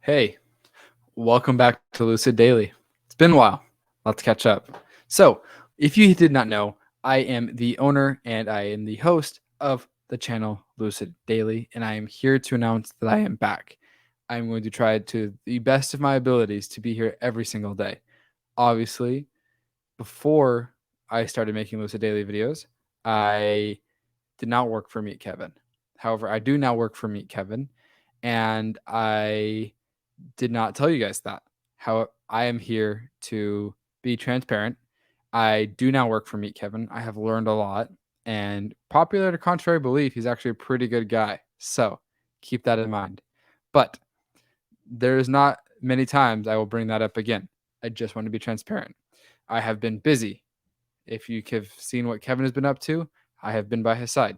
Hey, welcome back to Lucid Daily. It's been a while. Let's catch up. So, if you did not know, I am the owner and I am the host of the channel Lucid Daily, and I am here to announce that I am back. I'm going to try to the best of my abilities to be here every single day. Obviously, before I started making Lucid Daily videos, I did not work for Meet Kevin. However, I do now work for Meet Kevin, and I did not tell you guys that. How I am here to be transparent. I do now work for Meet Kevin. I have learned a lot, and popular to contrary belief, he's actually a pretty good guy. So keep that in mind. But there's not many times I will bring that up again. I just want to be transparent. I have been busy. If you have seen what Kevin has been up to, I have been by his side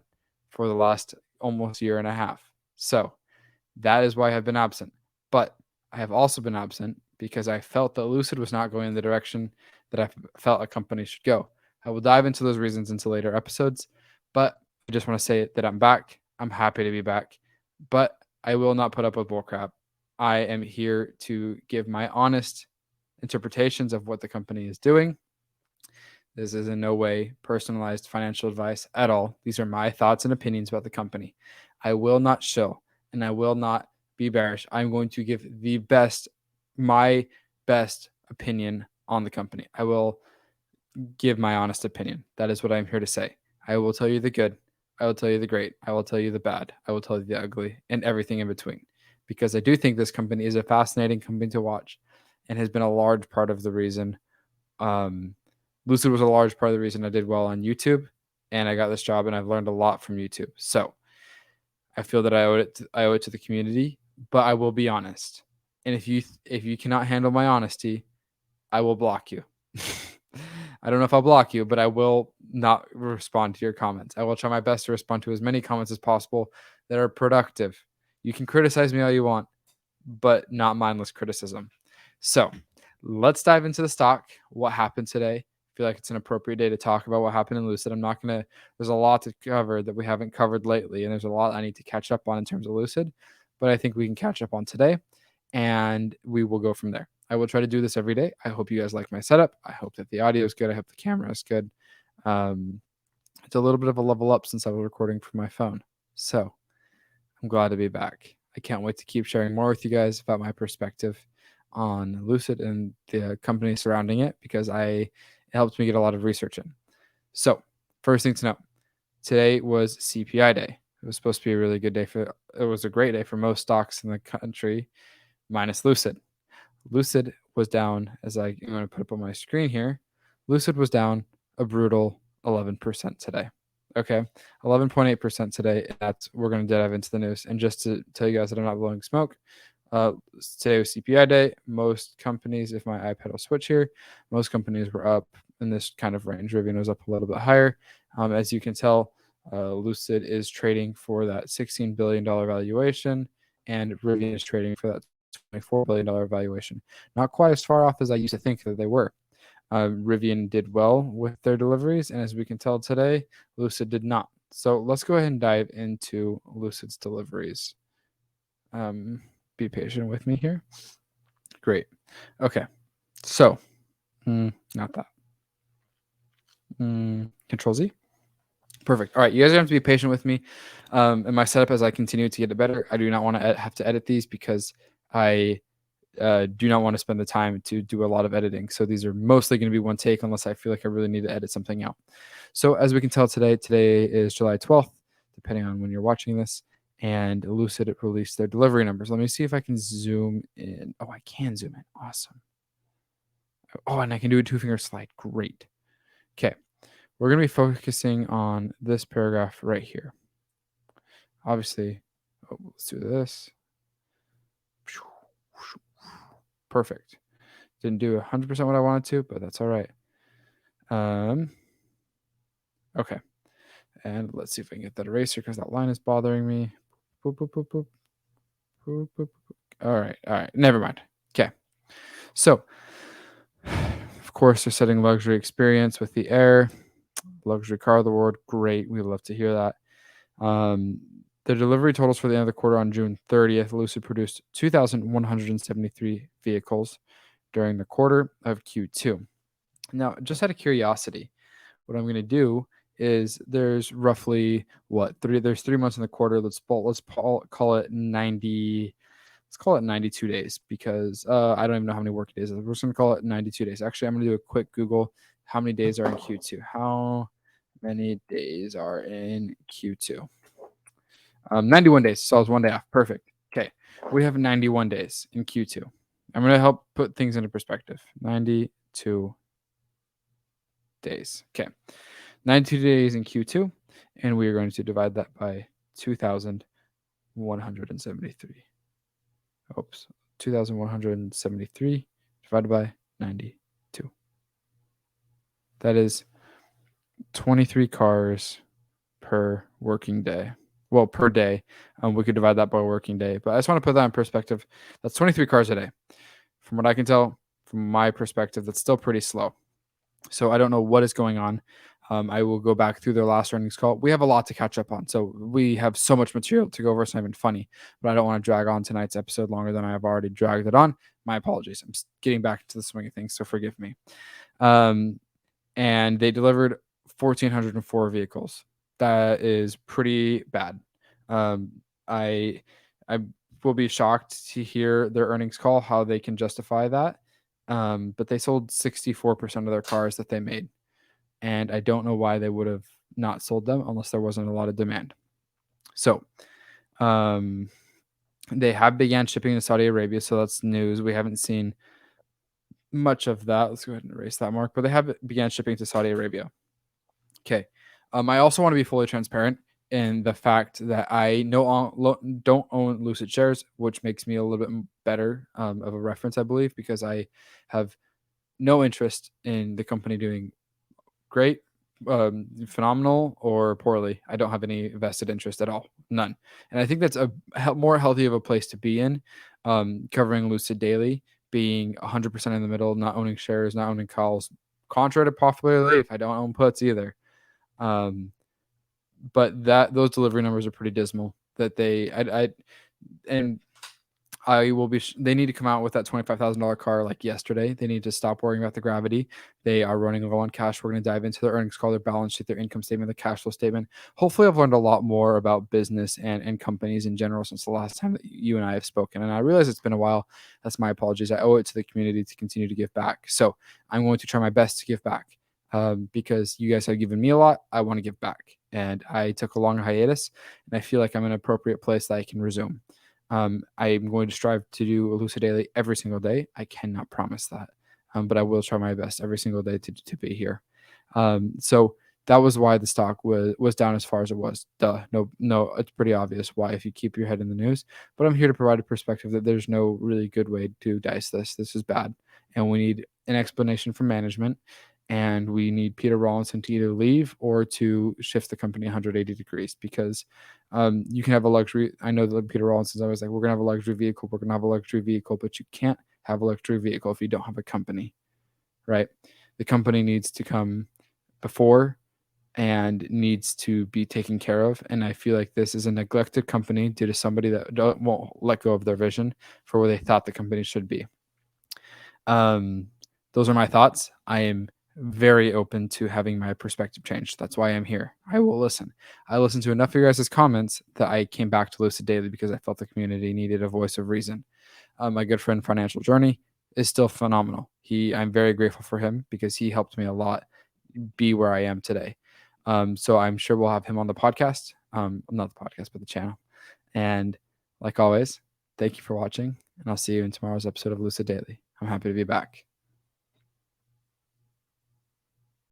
for the last almost year and a half. So that is why I have been absent. But I have also been absent because I felt that Lucid was not going in the direction that I felt a company should go. I will dive into those reasons into later episodes, but I just want to say that I'm back. I'm happy to be back, but I will not put up with bullcrap. I am here to give my honest interpretations of what the company is doing. This is in no way personalized financial advice at all. These are my thoughts and opinions about the company. I will not shill and I will not be bearish. I'm going to give my best opinion on the company. I will give my honest opinion. That is what I'm here to say. I will tell you the good. I will tell you the great. I will tell you the bad. I will tell you the ugly and everything in between. Because I do think this company is a fascinating company to watch and has been a large part of the reason Lucid was a large part of the reason I did well on YouTube, and I got this job, and I've learned a lot from YouTube. So I feel that I owe it to the community, but I will be honest. And if you cannot handle my honesty, I will block you. I don't know if I'll block you, but I will not respond to your comments. I will try my best to respond to as many comments as possible that are productive. You can criticize me all you want, but not mindless criticism. So let's dive into the stock. What happened today? I feel like it's an appropriate day to talk about what happened in Lucid. There's a lot to cover that we haven't covered lately, and there's a lot I need to catch up on in terms of Lucid, but I think we can catch up on today, and we will go from there. I will try to do this every day. I hope you guys like my setup. I hope that the audio is good. I hope the camera is good. It's a little bit of a level up since I was recording from my phone. So I'm glad to be back. I can't wait to keep sharing more with you guys about my perspective on Lucid and the company surrounding it because it helped me get a lot of research in. So, first thing to note, today was CPI day. It was supposed to be a really good day it was a great day for most stocks in the country, minus Lucid. Lucid was down, as I'm going to put up on my screen here. Lucid was down a brutal 11% today. Okay, 11.8% today. We're going to dive into the news. And just to tell you guys that I'm not blowing smoke, today was CPI day. Most companies, if my iPad will switch here, most companies were up in this kind of range. Rivian was up a little bit higher. As you can tell, Lucid is trading for that $16 billion valuation, and Rivian is trading for that $24 billion valuation. Not quite as far off as I used to think that they were. Rivian did well with their deliveries, and as we can tell today, Lucid did not. So let's go ahead and dive into Lucid's deliveries. Be patient with me here. Great. Okay. So, not that. Control Z. Perfect. All right. You guys have to be patient with me in my setup as I continue to get it better. I do not want to have to edit these because I do not want to spend the time to do a lot of editing. So these are mostly going to be one take unless I feel like I really need to edit something out. So as we can tell today is July 12th, depending on when you're watching this, and Lucid released their delivery numbers. Let me see if I can zoom in. Oh, I can zoom in. Awesome. Oh, and I can do a two-finger slide. Great. Okay. We're going to be focusing on this paragraph right here. Obviously, let's do this. Perfect. Didn't do 100% what I wanted to, but that's all right. Okay. And let's see if I can get that eraser because that line is bothering me. Boop, boop, boop, boop. Boop, boop, boop. All right. Never mind. Okay. So, of course, they're setting luxury experience with the Air. Luxury car of the world. Great. We love to hear that. The delivery totals for the end of the quarter on June 30th, Lucid produced 2,173 vehicles during the quarter of Q2. Now, just out of curiosity, what I'm going to do is there's roughly there's 3 months in the quarter. Let's call it 90. Let's call it 92 days because I don't even know how many working days. We're just going to call it 92 days. Actually, I'm going to do a quick Google. How many days are in Q2? How many days are in Q2? 91 days. So I was 1 day off. Perfect. Okay. We have 91 days in Q2. I'm going to help put things into perspective. 92 days. Okay. 92 days in Q2. And we are going to divide that by 2,173. Oops. 2,173 divided by 92. That is 23 cars per working day. Well, per day. We could divide that by a working day. But I just want to put that in perspective. That's 23 cars a day. From what I can tell, from my perspective, that's still pretty slow. So I don't know what is going on. I will go back through their last earnings call. We have a lot to catch up on. So we have so much material to go over. It's not even funny. But I don't want to drag on tonight's episode longer than I have already dragged it on. My apologies. I'm getting back to the swing of things, so forgive me. And they delivered 1,404 vehicles. That is pretty bad. I will be shocked to hear their earnings call, how they can justify that. But they sold 64% of their cars that they made. And I don't know why they would have not sold them unless there wasn't a lot of demand. So they have began shipping to Saudi Arabia, so that's news. We haven't seen much of that. Let's go ahead and erase that mark. But they have began shipping to Saudi Arabia. Okay. I also want to be fully transparent in the fact that I don't own Lucid shares, which makes me a little bit better of a reference, I believe, because I have no interest in the company doing great, phenomenal, or poorly. I don't have any vested interest at all. None. And I think that's a more healthy of a place to be in, covering Lucid daily, being 100% in the middle, not owning shares, not owning calls, contrary to popular belief. I don't own puts either. But those delivery numbers are pretty dismal. That I will be. They need to come out with that $25,000 car like yesterday. They need to stop worrying about the gravity. They are running low on cash. We're going to dive into their earnings call, their balance sheet, their income statement, the cash flow statement. Hopefully, I've learned a lot more about business and companies in general since the last time that you and I have spoken. And I realize it's been a while. That's my apologies. I owe it to the community to continue to give back. So I'm going to try my best to give back because you guys have given me a lot. I want to give back. And I took a long hiatus, and I feel like I'm in an appropriate place that I can resume. I'm going to strive to do a Lucid Daily every single day. I cannot promise that, but I will try my best every single day to be here. So that was why the stock was down as far as it was. Duh. No, it's pretty obvious why if you keep your head in the news. But I'm here to provide a perspective that there's no really good way to dice this. This is bad, and we need an explanation from management. And we need Peter Rawlinson to either leave or to shift the company 180 degrees because you can have a luxury. I know that Peter Rawlinson's always like, we're going to have a luxury vehicle. We're going to have a luxury vehicle, but you can't have a luxury vehicle if you don't have a company, right? The company needs to come before and needs to be taken care of. And I feel like this is a neglected company due to somebody that won't let go of their vision for where they thought the company should be. Those are my thoughts. I am very open to having my perspective changed. That's why I'm here. I will listen. I listened to enough of your guys' comments that I came back to Lucid Daily because I felt the community needed a voice of reason. My good friend Financial Journey is still phenomenal. I'm very grateful for him because he helped me a lot be where I am today. So I'm sure we'll have him on the podcast. Not the podcast, but the channel. And like always, thank you for watching, and I'll see you in tomorrow's episode of Lucid Daily. I'm happy to be back.